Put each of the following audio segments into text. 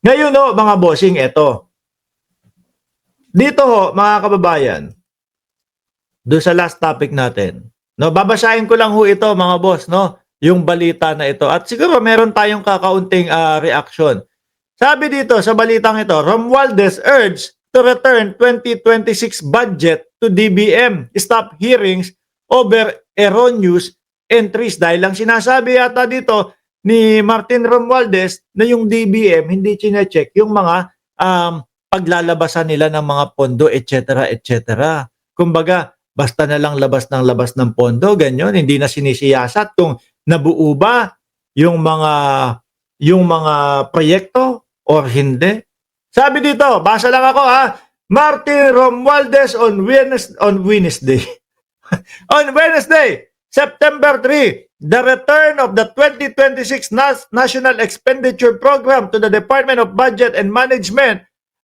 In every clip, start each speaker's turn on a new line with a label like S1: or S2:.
S1: Ngayon ho, mga bossing, eto. Dito ho, mga kababayan, doon sa last topic natin, no, babasahin ko lang ho ito, mga boss, no, yung balita na ito. At siguro meron tayong kakaunting reaction. Sabi dito sa balitang ito, Romualdez urged to return 2026 budget to DBM. Stop hearings over erroneous entries. Dahil lang sinasabi yata dito ni Martin Romualdez na yung DBM hindi chinecheck yung mga paglalabasan nila ng mga pondo, etc. etc. Kumbaga, basta na lang labas ng pondo, ganyan, hindi na sinisiyasat kung nabuo ba yung mga proyekto or hindi. Sabi dito, basa lang ako Martin Romualdez on Wednesday. On Wednesday, September 3, the return of the 2026 National Expenditure Program to the Department of Budget and Management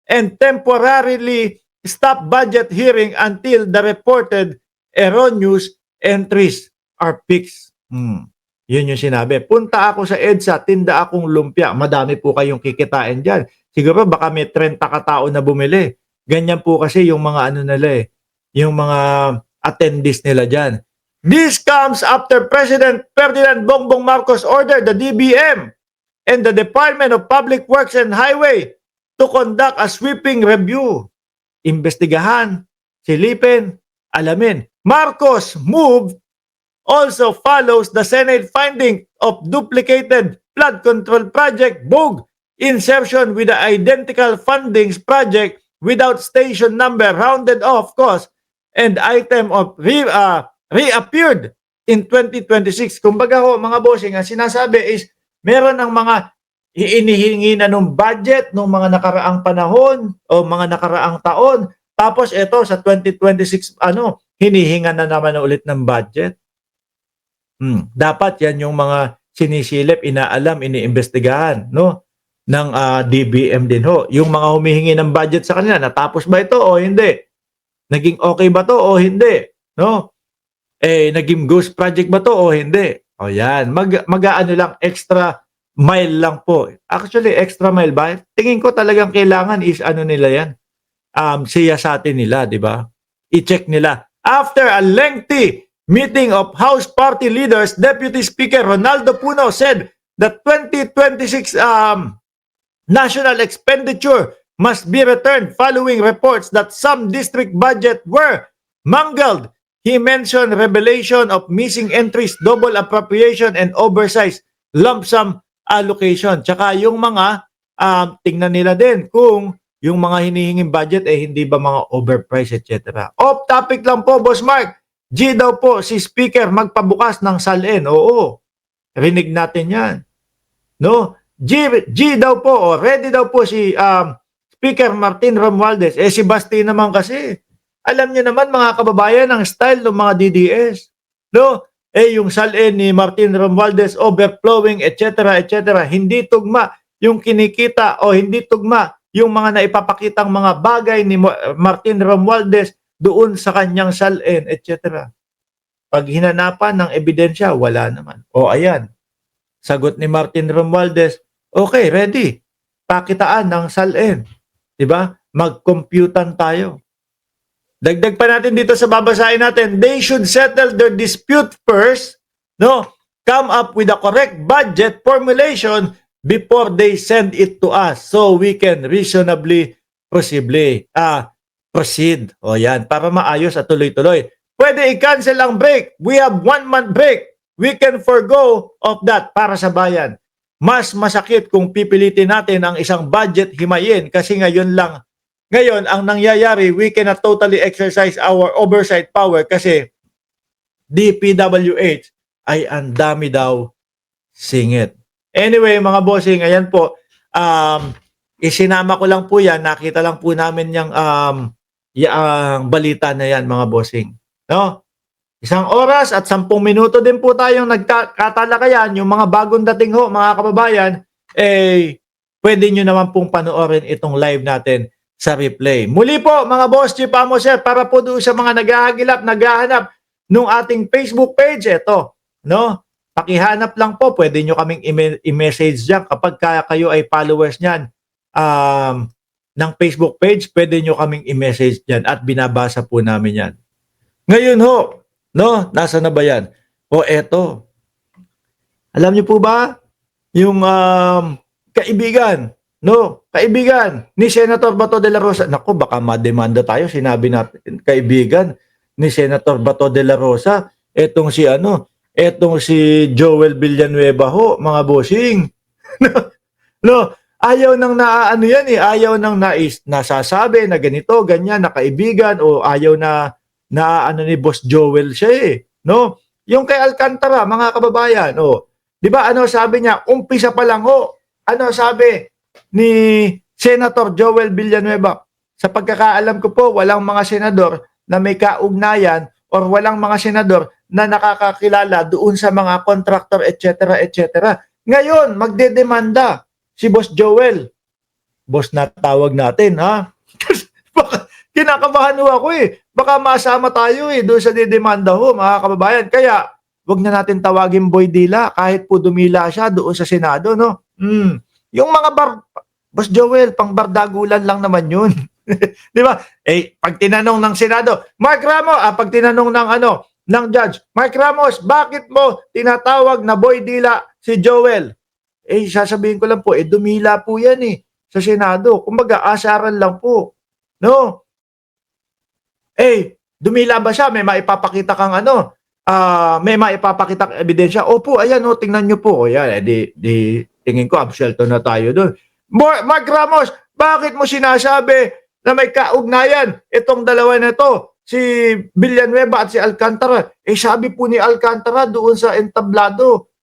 S1: and temporarily stop budget hearing until the reported erroneous entries are fixed. Yun yung sinabi. Punta ako sa EDSA, tinda akong lumpia. Madami po kayong kikitain dyan. Siguro baka may 30 katao na bumili. Ganyan po kasi yung mga ano nila yung mga attendees nila dyan. This comes after President Ferdinand Bongbong Marcos ordered the DBM and the Department of Public Works and Highway to conduct a sweeping review. Imbestigahan, silipin, alamin. Marcos move also follows the Senate finding of duplicated flood control project BOG insertion with the identical fundings project without station number, rounded off cost, and item of reappeared in 2026. Kumbaga ho, mga bossing, ang sinasabi is meron ng mga inihingi na ng budget ng mga nakaraang panahon o mga nakaraang taon. Tapos ito sa 2026 hinihinga na naman na ulit ng budget. Dapat yan yung mga sinisilip, inaalam, iniimbestigahan, no? Ng DBM din ho. Yung mga humihingi ng budget sa kanila, natapos ba ito o hindi? Naging okay ba to o hindi? No? Naging ghost project ba to o hindi? O yan, mag-aano lang, extra mile lang po. Actually, extra mile ba? Tingin ko talagang kailangan is ano nila yan. Siya sa atin nila, di ba? I-check nila. After a lengthy meeting of House Party leaders, Deputy Speaker Ronaldo Puno said that 2026 national expenditure must be returned following reports that some district budget were mangled. He mentioned revelation of missing entries, double appropriation, and oversized lump sum allocation. Tsaka yung mga tingnan nila din kung yung mga hinihinging budget hindi ba mga overpriced, etc. Off topic lang po, Boss Mark. G daw po si Speaker magpabukas ng salin. Oo. Rinig natin yan. No? G daw po, ready daw po si Speaker Martin Romualdez. Si Basti naman kasi, alam niyo naman mga kababayan ang style ng mga DDS. No? Yung salin ni Martin Romualdez overflowing, etc., etc. Hindi tugma yung kinikita o hindi tugma yung mga naipapakitang mga bagay ni Martin Romualdez doon sa kanyang salin, etc. Pag hinanapan ng ebidensya, wala naman. O ayan, sagot ni Martin Romualdez, okay, ready. Pakitaan ng salin. Diba? Mag-computan tayo. Dagdag pa natin dito sa babasahin natin, they should settle their dispute first, no? Come up with a correct budget formulation before they send it to us so we can reasonably proceed. O yan, para maayos at tuloy-tuloy. Pwede i-cancel ang break. We have 1 month break. We can forgo of that para sa bayan. Mas masakit kung pipilitin natin ang isang budget himayin kasi ngayon ang nangyayari, we cannot totally exercise our oversight power kasi DPWH ay ang dami daw singit. Anyway, mga bossing, ayan po, isinama ko lang po yan, nakita lang po namin yung balita na yan, mga bossing. No? 1 oras at 10 minuto din po tayong nagkatalakayan, yung mga bagong dating ho, mga kababayan, pwede nyo naman pong panoorin itong live natin sa replay. Muli po, mga boss, Chief Amo Sir, para po doon sa mga naghahanap nung ating Facebook page, ito, no? Pakihanap lang po, pwede nyo kaming i-message dyan kapag kayo ay followers nyan. ng Facebook page, pwede nyo kaming i-message dyan at binabasa po namin yan. Ngayon ho, no, nasa na ba yan? O eto, alam niyo po ba, yung kaibigan, no, kaibigan ni Senator Bato de la Rosa, naku, baka mademanda tayo, sinabi natin, kaibigan ni Senator Bato de la Rosa, etong si Joel Villanueva ho, mga bossing. No, ayaw nang naaano yan eh, ayaw nang nasasabi na ganito, ganyan, na kaibigan, o ayaw na ano ni Boss Joel siya eh, no? Yung kay Alcantara, mga kababayan, di ba ano sabi niya, umpisa pa lang ho, ano sabi ni Senator Joel Villanueva, sa pagkakaalam ko po, walang mga senador na may kaugnayan or walang mga senador na nakakakilala doon sa mga contractor, etc., etc. Ngayon, magdedemanda si Boss Joel. Boss na tawag natin, ha? Kinakabahan ho ako eh. Baka masama tayo eh doon sa didemanda ho, mga kababayan. Kaya, wag na natin tawagin Boy Dila kahit po dumila siya doon sa Senado, no? Yung mga Boss Joel, pang bardagulan lang naman yun. Di ba? Eh, pag tinanong ng Senado, Mark Ramos, pag tinanong ng judge, Mark Ramos, bakit mo tinatawag na Boy Dila si Joel? Eh, sasabihin ko lang po, dumila po yan eh sa Senado. Kumbaga, asaran lang po. No? Eh, dumila ba siya? May maipapakita kang may maipapakita kang ebidensya. Opo, ayan tingnan nyo po. Ayan, di tingin ko, absuelto na tayo doon. Mark Ramos, bakit mo sinasabi na may kaugnayan itong dalawa na ito, si Villanueva at si Alcantara? Eh, sabi po ni Alcantara doon sa entablado,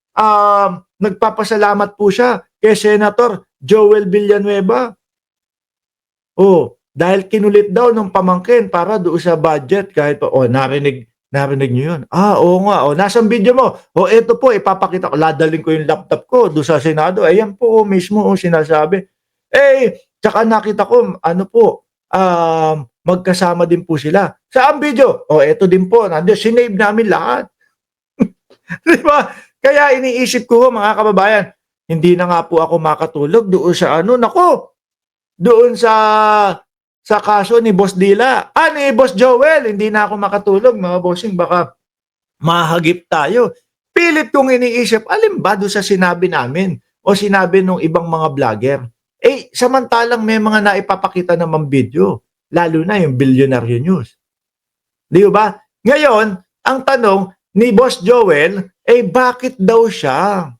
S1: nagpapasalamat po siya kay Senator Joel Villanueva. Dahil kinulit daw ng pamangkin para doon sa budget kahit pa, narinig niyo yun. Oo nga, nasaan video mo? Ito po, ipapakita ko, ladaling ko yung laptop ko doon sa Senado. Ayan po, mismo sinasabi. Tsaka nakita ko, magkasama din po sila. Saan video? Ito din po, sinave namin lahat. Di ba? Kaya iniisip ko, mga kababayan, hindi na nga po ako makatulog doon sa doon sa kaso ni Boss Dila. Ni Boss Joel, hindi na ako makatulog, mga bossing, baka mahagip tayo. Pilit kong iniisip, alin ba doon sa sinabi namin o sinabi ng ibang mga vlogger? Samantalang may mga naipapakita naman video, lalo na yung Billionaire News. Di ba? Ngayon, ang tanong ni Boss Joel, bakit daw siya?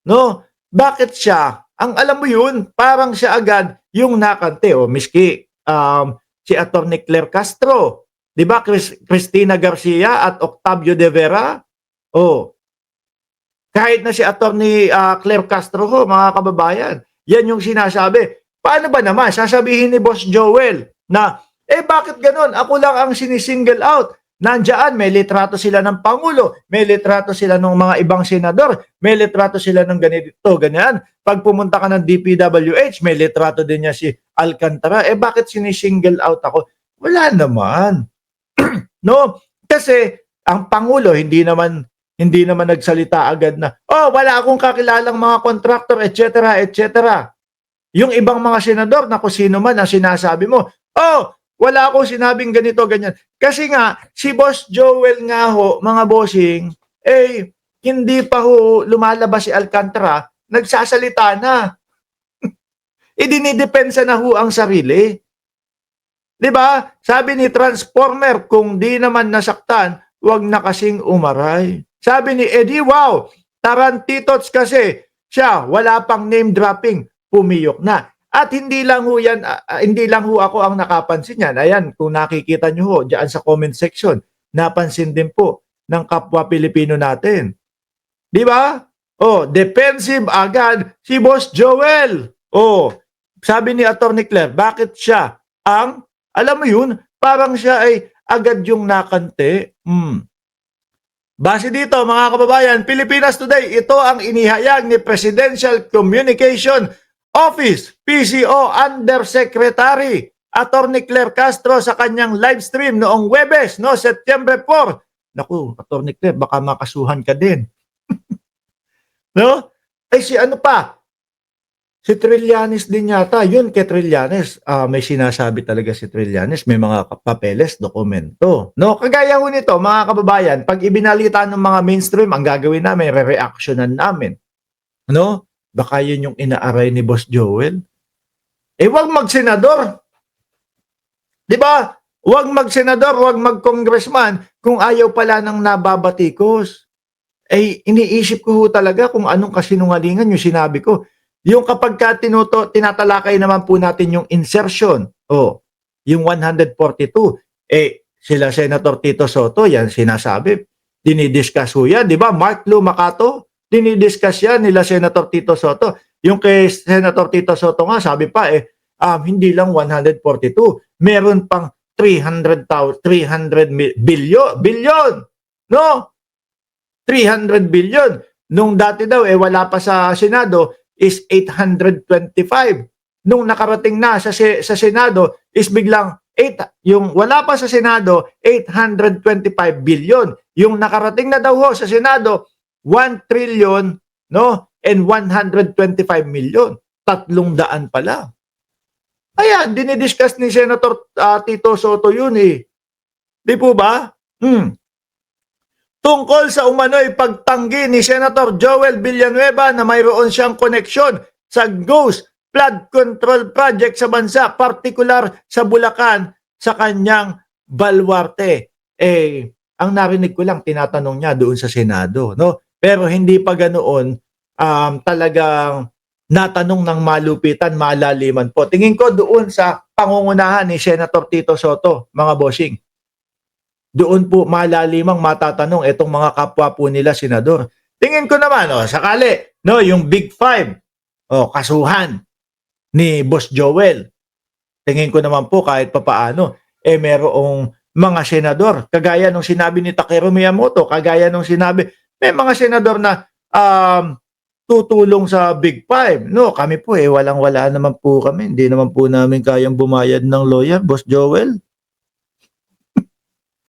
S1: No? Bakit siya? Ang alam mo yun, parang siya agad yung nakante, miski si Atty. Claire Castro, 'di ba? Cristina Garcia at Octavio de Vera. Kahit na si Atty. Claire Castro mga kababayan, yan yung sinasabi. Paano ba naman sasabihin ni Boss Joel na bakit ganon? Ako lang ang sinisingle out. Nandiyan, may litrato sila ng Pangulo, may litrato sila ng mga ibang senador, may litrato sila ng ganito, ganyan. Pag pumunta ka ng DPWH, may litrato din niya si Alcantara. Bakit sinisingle out ako? Wala naman. No? Kasi ang Pangulo hindi naman nagsalita agad na, wala akong kakilalang mga contractor, etc., etc. Yung ibang mga senador, na kung sino man ang sinasabi mo, wala akong sinabing ganito, ganyan. Kasi nga, si Boss Joel nga ho, mga bossing, hindi pa ho lumalabas si Alcantara, nagsasalita na. Dinidepensa na ho ang sarili. Diba? Sabi ni Transformer, kung di naman nasaktan, wag na kasing umaray. Sabi ni Eddie, wow, Tarantitots kasi siya, wala pang name dropping, pumiyok na. At hindi lang ho yan, hindi lang ho ako ang nakapansin yan. Ayan, kung nakikita nyo ho, dyan sa comment section, napansin din po ng kapwa Pilipino natin. Di ba? Defensive agad si Boss Joel. Sabi ni Atty. Claire, bakit siya ang, alam mo yun, parang siya ay agad yung nakante. Base dito, mga kababayan, Pilipinas Today, ito ang inihayag ni Presidential Communication Office, PCO Undersecretary Atty. Claire Castro sa kanyang live stream noong Huwebes, September 4. Naku, Atty. Claire, baka makasuhan ka din. No? Si Si Trillanes din yata, yun kay Trillanes, may sinasabi talaga si Trillanes, may mga papeles, dokumento. No, kagaya ho nito, mga kababayan, pag ibinalita ng mga mainstream, ang gagawin namin, re-reactionan namin. No? Baka yun yung inaaray ni Boss Joel. Eh, wag mag-senador. 'Di ba? Wag mag-senador, wag mag-congressman kung ayaw pala ng nababatikos. Eh, iniisip ko ho talaga kung anong kasinungalingan yung sinabi ko. Yung kapag tinatalakay naman po natin yung insertion, yung 142, sila Senator Tito Soto, yan sinasabi, dinidiscuss ho yan, di ba? Mark Lou Macato, dinidiscuss yan nila Senator Tito Soto. Yung kay Senator Tito Soto nga, sabi pa, hindi lang 142, meron pang 300 billion, no? 300 billion. Nung dati daw, wala pa sa Senado, is 825. Nung nakarating na sa Senado, is biglang, yung wala pa sa Senado, 825 billion. Yung nakarating na daw ho sa Senado, 1 trillion, no? And 125 million. 300 pa lang. Ayan, dinidiscuss ni Senator Tito Soto yun Di po ba? Tungkol sa umano'y pagtanggi ni Senator Joel Villanueva na mayroon siyang koneksyon sa Ghost Flood Control Project sa bansa, partikular sa Bulacan, sa kanyang baluarte. Ang narinig ko lang, tinatanong niya doon sa Senado, no? Pero hindi pa ganoon talagang natanong ng malupitan, malaliman po. Tingin ko doon sa pangungunahan ni Senator Tito Soto, mga bossing. Doon po malalimang matatanong itong mga kapwa po nila senador. Tingin ko naman, sakali, no, yung Big Five, kasuhan ni Boss Joel. Tingin ko naman po kahit papaano, merong mga senador, kagaya nung sinabi ni Takeru Miyamoto, kagaya nung sinabi, may mga senador na tutulong sa Big Five. No, kami po walang-wala naman po kami. Hindi naman po namin kayang bumayad ng lawyer, Boss Joel.